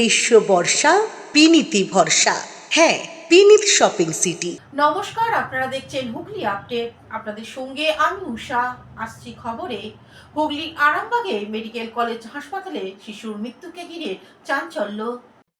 গ্রীষ্ম বর্ষা বিনীতি ভরসা। হ্যাঁ, বিনীত শপিং সিটি। নমস্কার, আপনারা দেখছেন হুগলি আপডেট। আপনাদের সঙ্গে আমি উষা। আসছি খবরে। হুগলির আরামবাগে মেডিকেল কলেজ হাসপাতালে শিশুর মৃত্যুকে ঘিরে চাঞ্চল্য।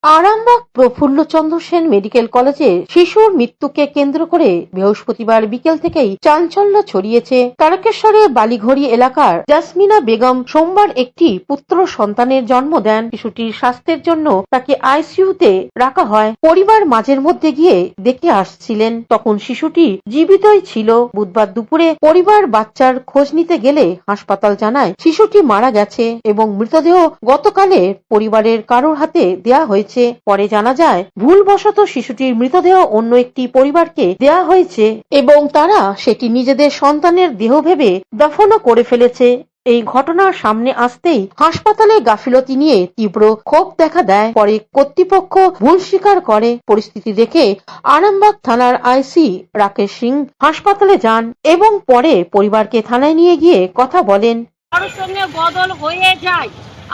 আরামবাগ প্রফুল্লচন্দ্র সেন মেডিকেল কলেজে শিশুর মৃত্যুকে কেন্দ্র করে বৃহস্পতিবার বিকেল থেকেই চাঞ্চল্য ছড়িয়েছে। তারকেশ্বরের বালিঘড়ি এলাকার জাসমিনা বেগম সোমবার একটি পুত্র সন্তানের জন্ম দেন। শিশুটির স্বাস্থ্যের জন্য তাকে আইসিইউতে রাখা হয়। পরিবার মাঝের মধ্যে গিয়ে দেখে আসছিলেন, তখন শিশুটি জীবিতই ছিল। বুধবার দুপুরে পরিবার বাচ্চার খোঁজ নিতে গেলে হাসপাতাল জানায় শিশুটি মারা গেছে এবং মৃতদেহ গতকালে পরিবারের কারোর হাতে দেয়া হয়েছে। পরে জানা যায় ভুলবশত শিশুটির মৃতদেহ অন্য একটি পরিবারকে দেয়া হয়েছে এবং তারা সেটি নিজেদের সন্তানের দেহ ভেবে দাফনও করে ফেলেছে। এই ঘটনার সামনে আসতেই হাসপাতালে গাফিলতি নিয়ে তীব্র ক্ষোভ দেখা দেয়। পরে কর্তৃপক্ষ ভুল স্বীকার করে। পরিস্থিতি দেখে আরামবাগ থানার আইসি রাকেশ সিং হাসপাতালে যান এবং পরে পরিবারকে থানায় নিয়ে গিয়ে কথা বলেন। কারোর সঙ্গে বদল হয়ে যায়।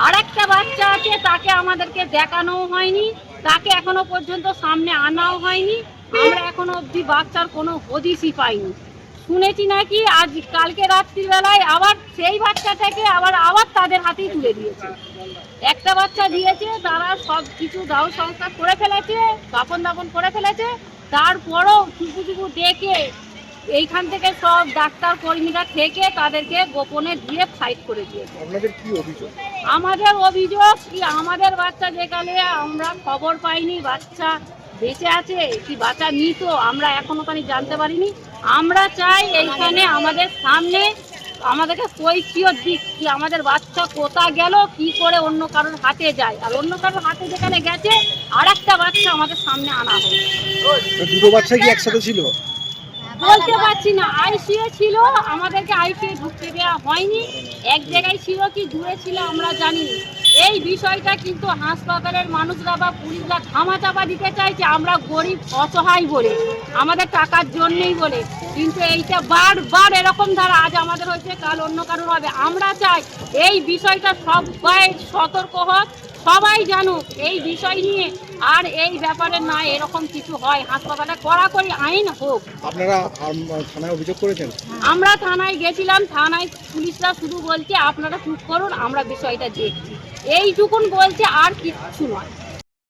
আর একটা বাচ্চা আছে, তাকে আমাদেরকে দেখানো হয়নি, তাকে এখনো পর্যন্ত সামনে আনাও হয়নি। আমরা এখনো অবধি বাচ্চার কোনো হদিশই পাইনি। শুনেছি নাকি আজ কালকে রাত্রির বেলায় আবার সেই বাচ্চাটাকে আবার তাদের হাতেই তুলে দিয়েছে। একটা বাচ্চা দিয়েছে, তারা সব কিছু দাও সংস্কার করে ফেলেছে, কাপন দাপন করে ফেলেছে। তারপরও চুপু ডেকে এইখান থেকে সব ডাক্তার কর্মীরা থেকে তাদেরকে গোপনে দিয়ে ফাইট করে দিয়েছে। আপনাদের কি অভিযোগ? আমাদের অভিযোগ কি, আমাদের বাচ্চা যেখানে আমরা খবর পাইনি বাচ্চা বেঁচে আছে কি বাচ্চা মৃত, আমরা এখনো জানতে পারিনি। আমরা চাই এইখানে আমাদের সামনে আমাদেরকে কৈফিয়ত দিক কি আমাদের বাচ্চা কোথা গেল, কি করে অন্য কারোর হাতে যায়, আর অন্য কারোর হাতে যেখানে গেছে আর একটা বাচ্চা আমাদের সামনে আনা হোক। দুটো বাচ্চা কি একসাথে ছিল? বলতে পারছি না, আইসিইউ ছিল, আমাদেরকে আইসিইউ ঢুকতে দেওয়া হয়নি। এক জায়গায় ছিল কি দূরে ছিল আমরা জানি। এই বিষয়টা কিন্তু হাসপাতালের মানুষরা বা পুলিশরা ধামাচাপা দিতে চাইছে, আমরা গরিব অসহায় বলে, আমাদের টাকার জন্যই বলে। কিন্তু এইটা বারবার এরকম ধারা, আজ আমাদের হয়েছে কাল অন্য কারোর হবে। আমরা চাই এই বিষয়টা সবাই সতর্ক হোক, সবাই জানুক এই বিষয় নিয়ে, আর এই ব্যাপারে না এরকম কিছু হয় হাসপাতালে কড়াকড়ি আইন হোক। আপনারা থানায় অভিযোগ করেছেন? আমরা থানায় গেছিলাম, থানায় পুলিশরা শুধু বলছে আপনারা চুপ করুন, আমরা বিষয়টা দেখছি, এইটুকুন বলছে, আর কিচ্ছু নয়।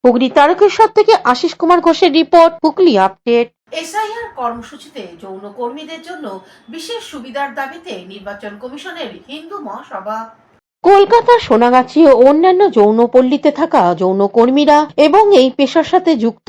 হুগলি তারকেশ্বর থেকে আশিস কুমার ঘোষের রিপোর্ট, হুগলি আপডেট। এসআইআর কর্মসূচিতে যৌন কর্মীদের জন্য বিশেষ সুবিধার দাবিতে নির্বাচন কমিশনের হিন্দু মহাসভা। কলকাতার সোনাগাছি ও অন্যান্য যৌনপল্লীতে থাকা যৌনকর্মীরা এবং এই পেশার সাথে যুক্ত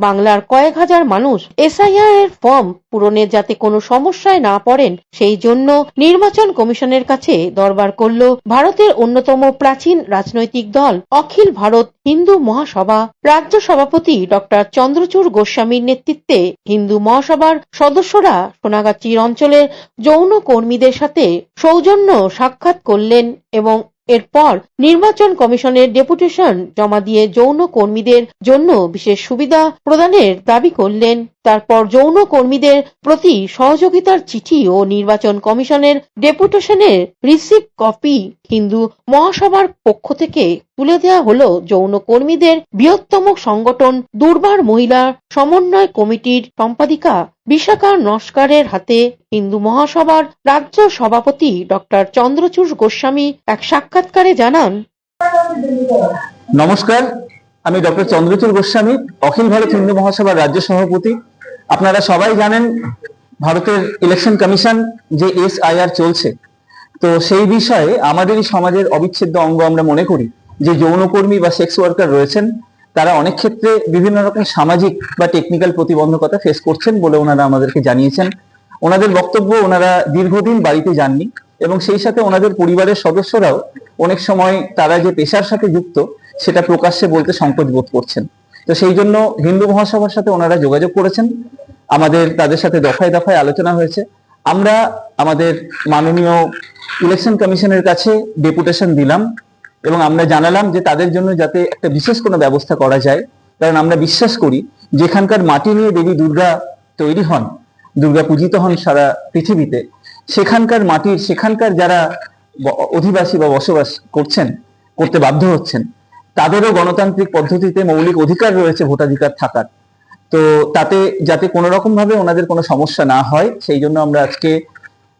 বাংলার কয়েক হাজার মানুষ এসআইআর এর ফর্ম পূরণে যাতে কোনো সমস্যায় না পড়েন, সেই জন্য নির্বাচন কমিশনের কাছে দরবার করল ভারতের অন্যতম প্রাচীন রাজনৈতিক দল অখিল ভারত হিন্দু মহাসভা। রাজ্য সভাপতি ডক্টর চন্দ্রচূড় গোস্বামীর নেতৃত্বে হিন্দু মহাসভার সদস্যরা সোনাগাছির অঞ্চলের যৌন কর্মীদের সাথে সৌজন্য সাক্ষাৎ করলেন এবং এরপর নির্বাচন কমিশনের ডেপুটেশন জমা দিয়ে যৌন কর্মীদের জন্য বিশেষ সুবিধা প্রদানের দাবি করলেন। তারপর যৌন কর্মীদের প্রতি সহযোগিতার চিঠি ও নির্বাচন কমিশনের ডেপুটেশনের রিসিভ কপি হিন্দু মহাসভার পক্ষ থেকে তুলে দেওয়া হল যৌন কর্মীদের বৃহত্তম সংগঠন দুর্বার মহিলা সমন্বয় কমিটির সম্পাদিকা বিশাখা নস্করের হাতে। হিন্দু মহাসভার রাজ্য সভাপতি ডক্টর চন্দ্রচূড় গোস্বামী এক সাক্ষাৎকারে জানান, নমস্কার, আমি ডক্টর চন্দ্রচূড় গোস্বামী, অখিল ভারত হিন্দু মহাসভার রাজ্য সভাপতি। আপনারা সবাই জানেন ভারতের ইলেকশন কমিশন যে এসআইআর চলছে, তো সেই বিষয়ে আমাদেরই সমাজের অবিচ্ছেদ্য অঙ্গ আমরা মনে করি যে যৌনকর্মী বা সেক্স ওয়ার্কার রয়েছেন, তারা অনেক ক্ষেত্রে বিভিন্ন রকম সামাজিক বা টেকনিক্যাল প্রতিবন্ধকতা ফেস করছেন বলে ওনারা আমাদেরকে জানিয়েছেন। ওনাদের বক্তব্য, ওনারা দীর্ঘদিন বাড়িতে যাননি এবং সেই সাথে ওনাদের পরিবারের সদস্যরাও অনেক সময় তারা যে পেশার সাথে যুক্ত সেটা প্রকাশ্যে বলতে সংকোচ বোধ করছেন। তো সেই জন্য হিন্দু মহাসভার সাথে ওনারা যোগাযোগ করেছেন, তাদের সাথে দফায় দফায় আলোচনা হয়েছে। আমরা আমাদের মাননীয় ইলেকশন কমিশনের কাছে ডেপুটেশন দিলাম এবং আমরা জানালাম যে তাদের জন্য যাতে একটা বিশেষ কোনো ব্যবস্থা করা যায়, কারণ আমরা বিশ্বাস করি যেখানকার মাটি নিয়ে দেবী দুর্গা তৈরি হন, দুর্গা পূজিত হন সারা পৃথিবীতে, সেখানকার মাটির, সেখানকার যারা অধিবাসী বা বসবাস করতে বাধ্য হচ্ছেন, তাদেরও গণতান্ত্রিক পদ্ধতিতে মৌলিক অধিকার রয়েছে ভোটাধিকার থাকার। তো তাতে যাতে কোনো রকম ভাবে ওনাদের কোনো সমস্যা না হয় সেই জন্য আমরা আজকে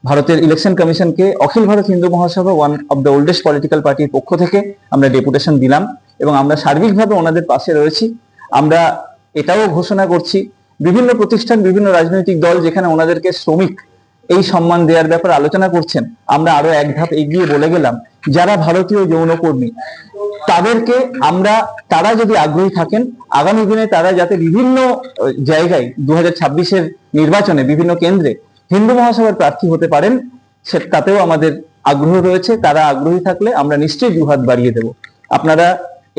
ভারতের ইলেকশন কমিশনকে অখিল Bharat Hindu Mahasabha one of the oldest political পার্টির পক্ষ থেকে আমরা ডেপুটেশন দিলাম এবং আমরা সার্বিকভাবে ওনাদের পাশে রয়েছি। আমরা এটাও ঘোষণা করছি বিভিন্ন প্রতিষ্ঠান, বিভিন্ন রাজনৈতিক দল যেখানে ওনাদেরকে শ্রমিক এই সম্মান দেওয়ার ব্যাপারে আলোচনা করছেন, আমরা আরো এক ধাপ এগিয়ে বলে গেলাম যারা ভারতীয় যৌনকর্মী তাদেরকে আমরা, তারা যদি আগ্রহী থাকেন আগামী দিনে তারা যাতে বিভিন্ন জায়গায় 2026-এর নির্বাচনে বিভিন্ন কেন্দ্রে হিন্দু মহাসভার প্রার্থী হতে পারেন তাতেও আমাদের আগ্রহ রয়েছে। তারা আগ্রহী থাকলে আমরা নিশ্চয়ই দুহাত বাড়িয়ে দেব। আপনারা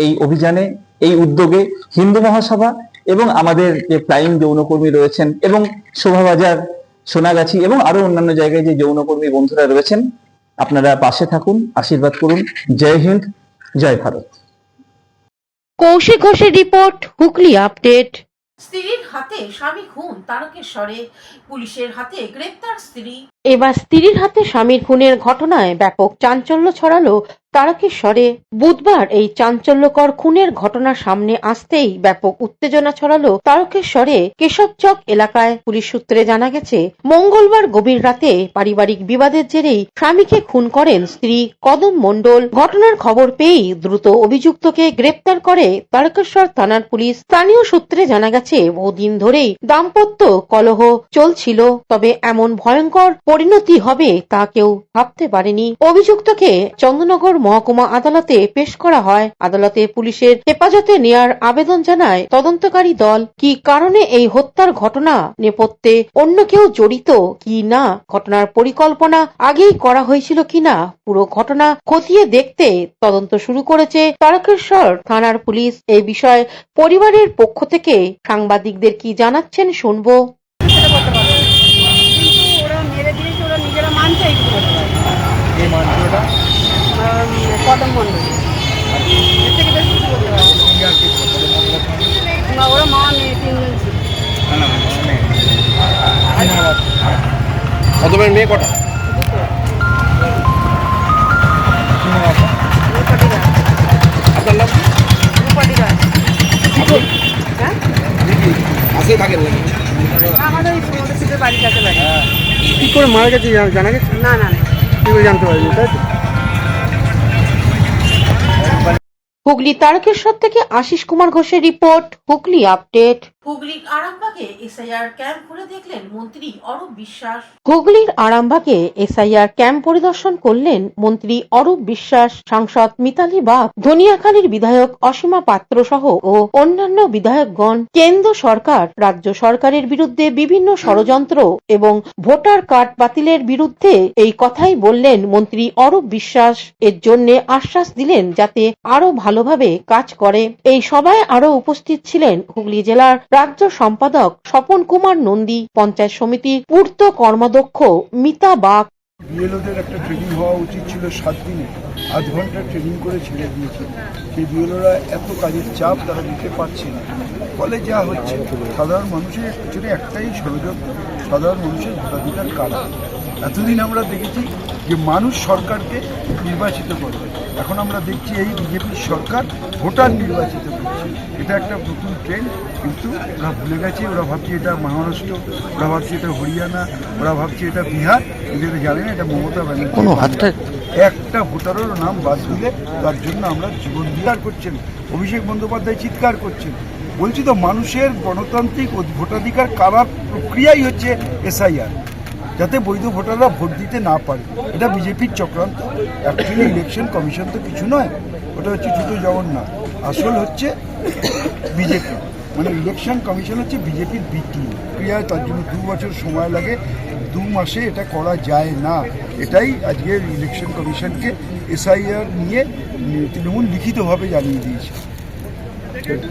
এই অভিযানে, এই উদ্যোগে হিন্দু মহাসভা এবং আমাদের যে ফ্লাইং যৌনকর্মী রয়েছেন এবং শোভাবাজার, সোনাগাছি এবং আরো অন্যান্য জায়গায় যে যৌনকর্মী বন্ধুরা রয়েছেন, আপনারা পাশে থাকুন, আশীর্বাদ করুন। জয় হিন্দ, জয় ভারত। কৌশিক ঘোষের রিপোর্ট, হুগলি আপডেট। স্ত্রীর হাতে স্বামী খুন, তারকেশ্বরে পুলিশের হাতে গ্রেপ্তার স্ত্রী। এবার স্ত্রীর হাতে স্বামীর খুনের ঘটনায় ব্যাপক চাঞ্চল্য ছড়ালো তারকেশ্বরে। বুধবার এই চাঞ্চল্যকর খুনের ঘটনা সামনে আসতেই ব্যাপক উত্তেজনা ছড়ালো তারকেশ্বরে কেশবচক এলাকায়। পুলিশ সূত্রে জানা গেছে, মঙ্গলবার গভীর রাতে পারিবারিক বিবাদের জেরেই স্বামীকে খুন করেন স্ত্রী কদম মণ্ডল। ঘটনার খবর পেয়েই দ্রুত অভিযুক্তকে গ্রেপ্তার করে তারকেশ্বর থানার পুলিশ। স্থানীয় সূত্রে জানা গেছে, বহুদিন ধরেই দাম্পত্য কলহ চলছিল, তবে এমন ভয়ঙ্কর পরিণতি হবে তা কেউ ভাবতে পারেনি। অভিযুক্তকে চন্দননগর মহকুমা আদালতে পেশ করা হয়। আদালতে পুলিশের হেফাজতে নেয়ার আবেদন জানায় তদন্তকারী দল। কি কারণে এই হত্যার ঘটনা, নেপথ্যে অন্য কেউ জড়িত কি না, ঘটনার পরিকল্পনা আগেই করা হয়েছিল কিনা, পুরো ঘটনা খতিয়ে দেখতে তদন্ত শুরু করেছে তারকেশ্বর থানার পুলিশ। এই বিষয়ে পরিবারের পক্ষ থেকে সাংবাদিকদের কি জানাচ্ছেন শুনবো। কদম মন্ডল এর থেকে বেশি কিছু বলতে পারবো না। ওরা মা মেয়ে তিনজন ছিল। কদমের মেয়ে কটা? আপনার নাম? রূপালী রায়। হ্যাঁ, আসে থাকেন নাকি? আমাদের শীতের বাড়ির কাছে বাড়ি। কি করে মারা গেছে জানা গেছে? না না না, কি করে জানতে পারিনি, তাই তো? হুগলি তারকেশ্বর থেকে আশিস কুমার ঘোষের রিপোর্ট, হুগলি আপডেট। হুগলির আরামবাগে এসআইআর ক্যাম্প ঘুরে দেখলেন মন্ত্রী অরূপ বিশ্বাস। হুগলির আরামবাগে এসআইআর ক্যাম্প পরিদর্শন করলেন মন্ত্রী অরূপ বিশ্বাস, সাংসদ মিতালি বাগ, ধনিয়াখালীর বিধায়ক অসীমা পাত্র সহ ও অন্যান্য বিধায়কগণ। কেন্দ্র সরকার, রাজ্য সরকারের বিরুদ্ধে বিভিন্ন ষড়যন্ত্র এবং ভোটার কার্ড বাতিলের বিরুদ্ধে এই কথাই বললেন মন্ত্রী অরূপ বিশ্বাস। এর জন্য আশ্বাস দিলেন যাতে আরো ভালোভাবে কাজ করে। এই সভায় আরো উপস্থিত ছিলেন হুগলি জেলার রাজ্য সম্পাদক স্বপন কুমার নন্দী, পঞ্চায়েত সমিতির পূর্ত কর্মাধ্যক্ষ মিতা বাগ। বিএলওদের একটা ট্রেনিং হওয়া উচিত ছিল 7 দিনে, 8 ঘন্টা ট্রেনিং করে ছেড়ে দিয়েছে। সেই বিএলওরা এত কাজের চাপ তারা দিতে পারছে না, ফলে যা হচ্ছে সাধারণ মানুষের পিছনে একটাই ষড়যন্ত্র, সাধারণ মানুষের ভোটাধিকার কারা। এতদিন আমরা দেখেছি যে মানুষ সরকারকে নির্বাচিত করে, এখন আমরা দেখছি এই বিজেপির সরকার ভোটার নির্বাচিত করছে। এটা একটা নতুন ট্রেন্ড, কিন্তু ওরা ভুলে গেছে। ওরা ভাবছে এটা মহারাষ্ট্র, ওরা ভাবছে এটা হরিয়ানা, ওরা ভাবছে এটা বিহার, এদের জানে না এটা মমতা ব্যানার্জি। একটা ভোটারেরও নাম বাদ দিলে তার জন্য আমরা জীবন বিচার করছেন। অভিষেক বন্দ্যোপাধ্যায় চিৎকার করছেন, বলছি তো মানুষের গণতান্ত্রিক ভোটাধিকার কারার প্রক্রিয়াই হচ্ছে এসআইআর, যাতে বৈধ ভোটাররা ভোট দিতে না পারে। এটা বিজেপির চক্রান্ত। অ্যাকচুয়ালি ইলেকশন কমিশন তো কিছু নয়, ওটা হচ্ছে ছোটো জগন্নাথ। আসল হচ্ছে বিজেপি, মানে ইলেকশন কমিশন হচ্ছে বিজেপির বিটি ক্রিয়ায়। তার জন্য 2 বছর সময় লাগে, 2 মাসে এটা করা যায় না। এটাই আজকের ইলেকশন কমিশনকে এসআইআর নিয়ে তৃণমূল লিখিতভাবে জানিয়ে দিয়েছে।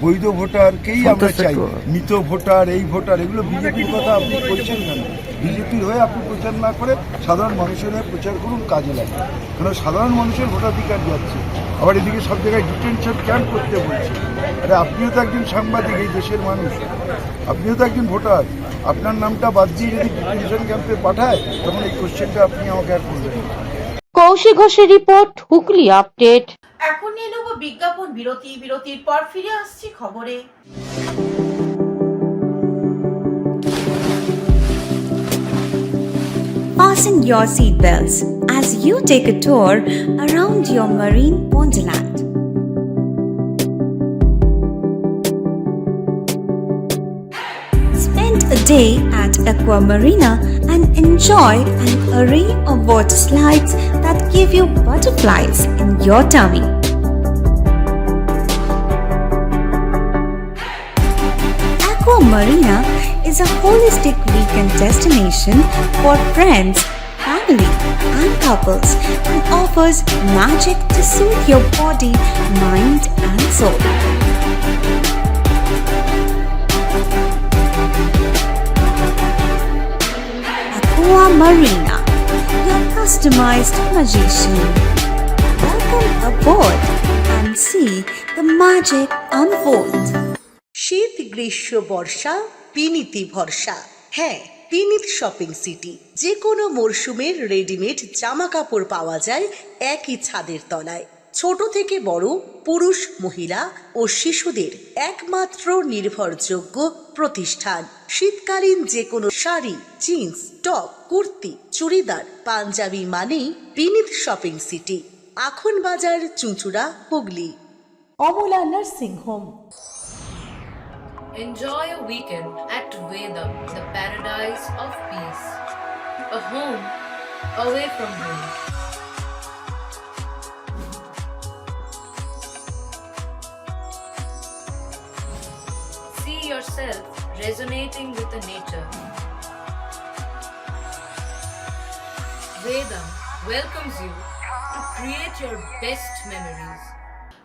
বৈধ ভোটারকেই আমরা চাই, মৃত ভোটার, এই ভোটার, এগুলো বিজেপির কথা আপনি বলছেন কেন? বিজেপির হয়ে আপনি প্রচার না করে সাধারণ মানুষের হয়ে প্রচার করুন, কাজে লাগে। কারণ সাধারণ মানুষের ভোটাধিকার যাচ্ছে, আবার এদিকে সব জায়গায় ডিটেনশন ক্যাম্প করতে বলছে। আরে আপনিও তো একজন সাংবাদিক, এই দেশের মানুষ, আপনিও তো একজন ভোটার। আপনার নামটা বাদ দিয়ে যদি ডিটেনশন ক্যাম্পে পাঠায়, তখন এই কোশ্চেনটা আপনি আমাকে আর করবেন। কৌশিক ঘোষের রিপোর্ট, হুগলি আপডেট। এখন নিয়ে নেব বিজ্ঞাপন বিরতি। বিরতির পর ফিরে আসছি খবরে। Fasten your seatbelts as you take a tour around your marine wonderland. Spend a day at Aqua Marina and enjoy an array of water slides that give you butterflies in your tummy. Aqua Marina is a holistic weekend destination for friends, family, and couples and offers magic to soothe your body, mind, and soul. Aqua Marina, your customized magician. Welcome aboard and see the magic unfold. শীত গ্রীষ্ম বর্ষা পিনিতি ভরসা। হ্যাঁ, পিনিত shopping city. যে কোনো মরশুমের readymade জামা কাপড় পাওয়া যায় একই ছাদের তলায়। ছোট থেকে বড়, পুরুষ, মহিলা ও শিশুদের একমাত্র নির্ভরযোগ্য প্রতিষ্ঠান। শীতকালীন যে কোনো শাড়ি, জিন্স, টপ, কুর্তি, চুড়িদার, পাঞ্জাবি মানেই পিনিত শপিং সিটি। আখন বাজার, চুঁচুড়া, Hooghly. Amala nursing home. Enjoy a weekend at Vedam, the paradise of peace. A home away from home. See yourself resonating with the nature. Vedam welcomes you to create your best memories.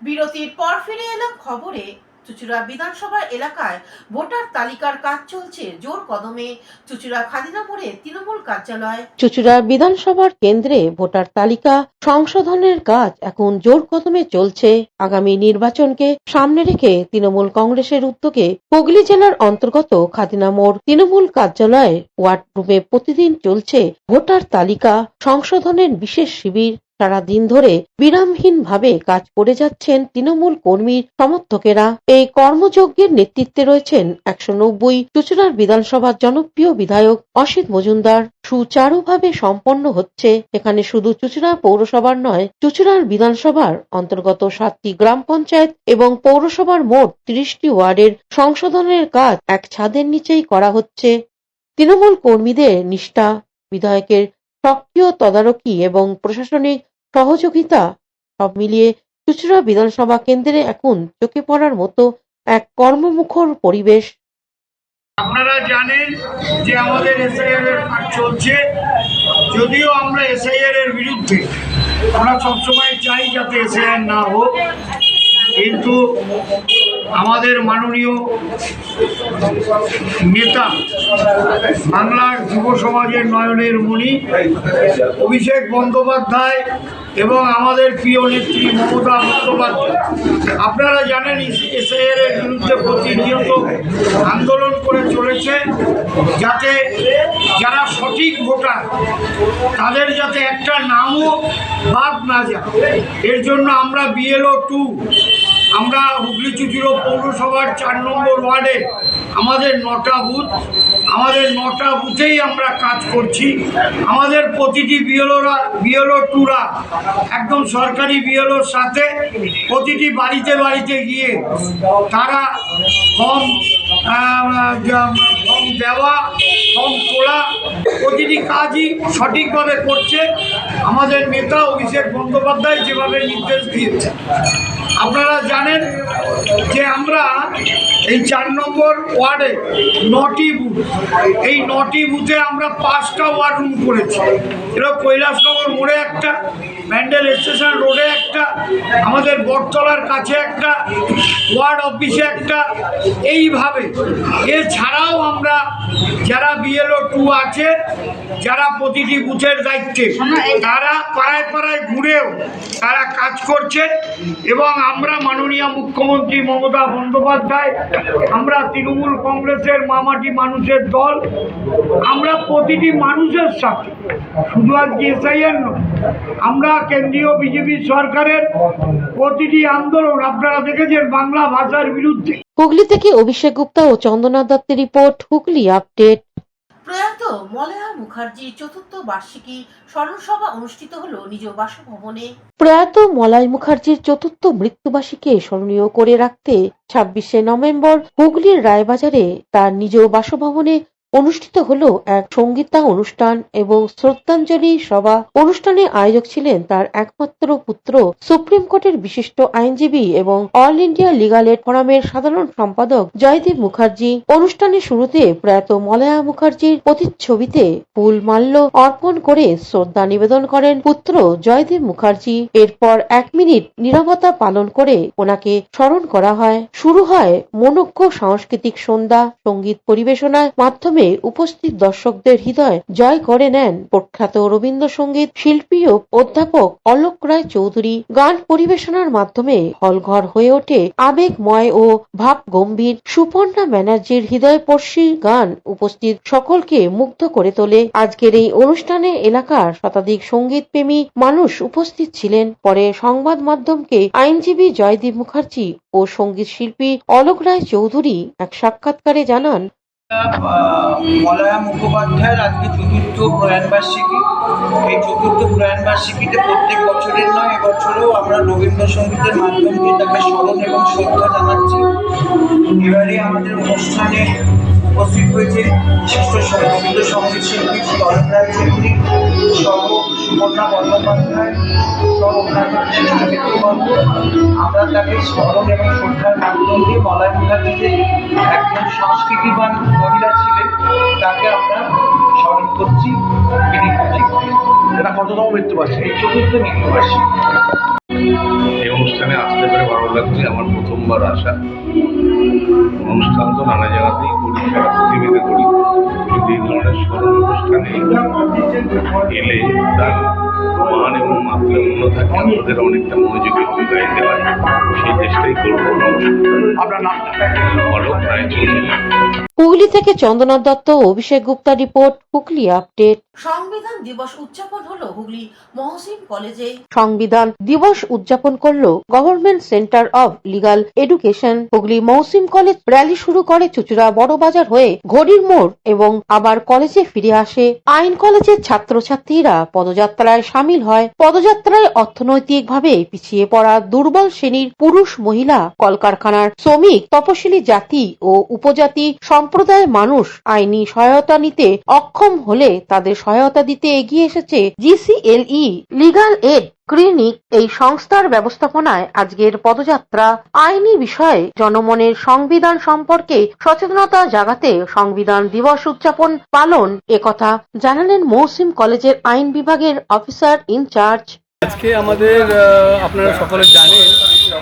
বিরতির পর ফিরে এলাম খবরে। চুঁচুড়া বিধানসভা এলাকায় voter তালিকার কাজ চলছে জোর কদমে। চুঁচুড়া খাদিনা মোড়ে তৃণমূল কার্যালয়। চুঁচুড়া বিধানসভার কেন্দ্রে ভোটার তালিকা সংশোধনের কাজ এখন জোর কদমে চলছে। আগামী নির্বাচনকে সামনে রেখে তৃণমূল কংগ্রেসের উদ্যোগে হুগলি জেলার অন্তর্গত খাদিনা মোড় তৃণমূল কার্যালয়ে ওয়ার্ড রুমে প্রতিদিন চলছে ভোটার তালিকা সংশোধনের বিশেষ শিবির। সারাদিন ধরে বিরামহীনভাবে কাজ করে যাচ্ছেন তৃণমূল কর্মীর সমর্থকেরা। এই কর্মযজ্ঞের নেতৃত্বে রয়েছেন 190 চুঁচুড়ার বিধানসভার জনপ্রিয় বিধায়ক অসিত মজুমদার। সুচারুভাবে সম্পন্ন হচ্ছে। এখানে শুধু চুঁচুড়া পৌরসভার নয়, চুঁচুড়ার বিধানসভার অন্তর্গত 7টি গ্রাম পঞ্চায়েত এবং পৌরসভার মোট 30টি ওয়ার্ডের সংশোধনের কাজ এক ছাদের নিচেই করা হচ্ছে। তৃণমূল কর্মীদের নিষ্ঠা, বিধায়কের সক্রিয় তদারকি এবং প্রশাসনিক সহযোগিতা সব মিলিয়ে চুঁচুড়া বিধানসভা কেন্দ্রে এখন চোখে পড়ার মতো এক কর্মমুখর পরিবেশ। আপনারা জানেন যে আমাদের এসআইআর এর কাজ চলছে। যদিও আমরা এসআইআর এর বিরুদ্ধে, আমরা সবসময় চাই যাতে এসআইআর না হোক, কিন্তু আমাদের মাননীয় নেতা, বাংলার যুব সমাজের নয়নের মণি অভিষেক বন্দ্যোপাধ্যায় এবং আমাদের প্রিয় নেত্রী মমতা বন্দ্যোপাধ্যায়, আপনারা জানেন এসআইআর এর বিরুদ্ধে প্রতিনিয়ত আন্দোলন করে চলেছে, যাতে যারা সঠিক ভোটার তাদের যাতে একটা নামও বাদ না যায়। এর জন্য আমরা BLO 2, আমরা হুগলি চুঁচুড়া পৌরসভার 4 নম্বর ওয়ার্ডে আমাদের 9টা বুথ, আমাদের 9টা বুথেই আমরা কাজ করছি। আমাদের প্রতিটি BLO 2রা একদম সরকারি BLOর সাথে প্রতিটি বাড়িতে বাড়িতে গিয়ে তারা ফর্ম দেওয়া, ফর্ম তোলা, প্রতিটি কাজই সঠিকভাবে করছে আমাদের নেতা অভিষেক বন্দ্যোপাধ্যায় যেভাবে নির্দেশ দিয়েছে। আপনারা জানেন যে আমরা এই 4 নম্বর ওয়ার্ডে 9টি বুথ, এই 9টি বুথে আমরা 5টা ওয়ার্ড রুম করেছি। এটা কৈলাসনগর মোড়ে একটা, ব্যান্ডেল স্টেশন রোডে একটা, আমাদের বটতলার কাছে একটা, ওয়ার্ড অফিসে একটা। এইভাবে এছাড়াও আমরা যারা BLO 2 আছে, যারা প্রতিটি বুথের দায়িত্বে, তারা পাড়ায় পাড়ায় ঘুরেও তারা কাজ করছে। এবং আমরা মাননীয় মুখ্যমন্ত্রী মমতা বন্দ্যোপাধ্যায়, আমরা তৃণমূল কংগ্রেসের মামাটি মানুষের দল, আমরা প্রতিটি মানুষের সাথে, শুধু আজকে এসআইআর নয়, আমরা কেন্দ্রীয় বিজেপি সরকারের প্রতিটি আন্দোলন আপনারা দেখেছেন বাংলা ভাষার বিরুদ্ধে। হুগলি থেকে অভিষেক গুপ্তা ও চন্দনা দত্তের রিপোর্ট, হুগলি আপডেট। প্রয়াত মলয়া মুখার্জির চতুর্থ বার্ষিকী স্মরণ সভা অনুষ্ঠিত হলো নিজ বাসভবনে। প্রয়াত মলয় মুখার্জির চতুর্থ মৃত্যুবার্ষিকী স্মরণীয় করে রাখতে 26শে নভেম্বর হুগলির রায়বাজারে তার নিজ বাসভবনে অনুষ্ঠিত হলো এক সঙ্গীতা অনুষ্ঠান এবং শ্রদ্ধাঞ্জলি সভা। অনুষ্ঠানে আয়োজক ছিলেন তার একমাত্র পুত্র, সুপ্রিম কোর্টের বিশিষ্ট আইনজীবী এবং অল ইন্ডিয়া লিগাল এড ফোরামের সাধারণ সম্পাদক জয়দীপ মুখার্জি। অনুষ্ঠানের শুরুতে প্রয়াত মলয়া মুখার্জির প্রতিচ্ছবিতে ফুল মাল্য অর্পণ করে শ্রদ্ধা নিবেদন করেন পুত্র জয়দীপ মুখার্জি। এরপর 1 মিনিট নীরবতা পালন করে ওনাকে স্মরণ করা হয়। শুরু হয় মনোজ্ঞ সাংস্কৃতিক সন্ধ্যা। সঙ্গীত পরিবেশনার মাধ্যমে উপস্থিত দর্শকদের হৃদয় জয় করে নেন প্রখ্যাত রবীন্দ্রসঙ্গীত শিল্পী ও অধ্যাপক অলোক রায় চৌধুরী। গান পরিবেশনার মাধ্যমে হলঘর হয়ে ওঠে আবেগময় ও ভাব গম্ভীর। সুপর্ণা ব্যানার্জির হৃদয়স্পর্শী গান উপস্থিত সকলকে মুগ্ধ করে তোলে। আজকের এই অনুষ্ঠানে এলাকার শতাধিক সঙ্গীত প্রেমী মানুষ উপস্থিত ছিলেন। পরে সংবাদ মাধ্যমকে আইনজীবী জয়দীপ মুখার্জি ও সঙ্গীত শিল্পী অলোক রায় চৌধুরী এক সাক্ষাৎকারে জানান, মলয়া মুখোপাধ্যায়ের আজকে চতুর্থ প্রয়াণবার্ষিকী। এই চতুর্থ প্রয়াণবার্ষিকীতে প্রত্যেক বছরের নয়, এবছরেও আমরা রবীন্দ্রসঙ্গীতের মাধ্যম দিয়ে তাকে স্মরণ এবং শ্রদ্ধা জানাচ্ছি। এবারে আমাদের অনুষ্ঠানে উপস্থিত হয়েছে বিশিষ্ট রবীন্দ্রসঙ্গীত শিল্পী অলোক রায় চৌধুরী সহ সুপর্ণা বন্দ্যোপাধ্যায় সহ অন্যান্য বিশিষ্ট ব্যক্তিবর্গ। আমরা তাকে স্মরণ এবং শ্রদ্ধার মাধ্যম দিয়ে মলয়া মুখার্জি যে একজন সংস্কৃতিবান মহিলা ছিলেন তাকে আমরা স্মরণ করছি। এটা কততম মৃত্যুবার্ষিকী? এই চতুর্থ মৃত্যুবার্ষিকী। এই অনুষ্ঠানে আসতে পেরে ভালো লাগছে। আমার প্রথমবার আসা। অনুষ্ঠান তো নানা জায়গাতেই করি, সারা পৃথিবীতে করি, কিন্তু এই ধরনের স্মরণ অনুষ্ঠানে এলে তার মান এবং মাত্রা অন্য থাকে, আমাদের অনেকটা মনোযোগী ভূমিকায় দেওয়া, সেই চেষ্টাই করবো। আপনার নামটা? অলোক রায় চৌধুরী। হুগলি থেকে চন্দনা দত্ত ও অভিষেক গুপ্তা রিপোর্ট, হুগলি আপডেট। সংবিধান দিবস উদযাপন হলো হুগলি মহসিন কলেজে। সংবিধান দিবস উদযাপন করলো government centre of legal education. Hooghly Mohsin college rally শুরু করে চুচুড়া বড়বাজার হয়ে ঘড়ির মোড় এবং আবার কলেজে ফিরে আসে। আইন কলেজের ছাত্রছাত্রীরা পদযাত্রায় সামিল হয়। পদযাত্রায় অর্থনৈতিকভাবে পিছিয়ে পড়া দুর্বল শ্রেণীর পুরুষ, মহিলা, কলকারখানার শ্রমিক, তপশিলি জাতি ও উপজাতি সম্প্রদায়ের মানুষ আইনি সহায়তা নিতে অক্ষম হলে তাদের সহায়তা দিতে এগিয়ে এসেছে GCLE লিগাল এড ক্লিনিক। এই সংস্থার ব্যবস্থাপনায় আজকের পদযাত্রা আইনি বিষয়ে জনমনের সংবিধান সম্পর্কে সচেতনতা জাগাতে সংবিধান দিবস উদযাপন পালন, একথা জানালেন মহসিন কলেজের আইন বিভাগের অফিসার ইনচার্জ। আজকে আমাদের আপনারা সকলে জানেন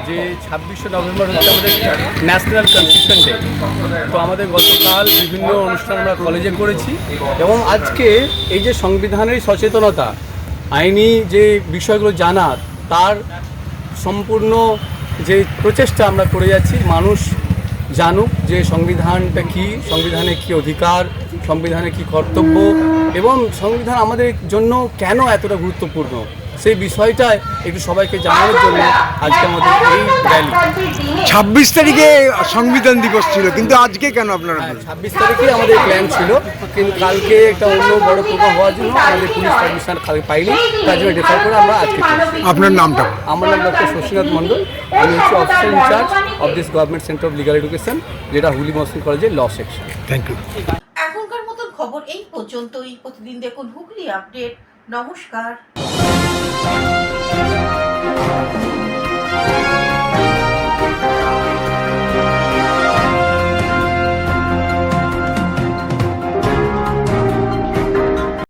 যে 26শে নভেম্বর হচ্ছে আমাদের ন্যাশনাল কনস্টিটিউশন ডে। তো আমাদের গতকাল বিভিন্ন অনুষ্ঠান আমরা কলেজে করেছি এবং আজকে এই যে সংবিধানের সচেতনতা, আইনি যে বিষয়গুলো জানার, তার সম্পূর্ণ যে প্রচেষ্টা আমরা করে যাচ্ছি, মানুষ জানুক যে সংবিধানটা কী, সংবিধানে কী অধিকার, সংবিধানে কী কর্তব্য এবং সংবিধান আমাদের জন্য কেন এতটা গুরুত্বপূর্ণ, সেই বিষয়টা একটু সবাইকে জানানোর জন্য আজকে আমাদের এই র্যালি। 26 তারিখে সংবিধান দিবস ছিল, কিন্তু আজকে কেন আপনারা? 26 তারিখে আমাদের প্ল্যান ছিল, কিন্তু কালকে একটা অন্য বড় প্রোগ্রাম হওয়ার জন্য আমাদের পুলিশ পারমিশন পাইনি, তার জন্য ডিফার করে আমরা আজকে। আপনার নামটা? আমার নাম ডক্টর শশীনাথ মণ্ডল। আমি হচ্ছে officer in charge of this government centre of legal education, যেটা হুগলি মহসিন কলেজের ল সেকশন। Thank you. এখনকার মতন খবর এই পর্যন্তই। প্রতিদিন দেখুন হুগলি আপডেট। নমস্কার।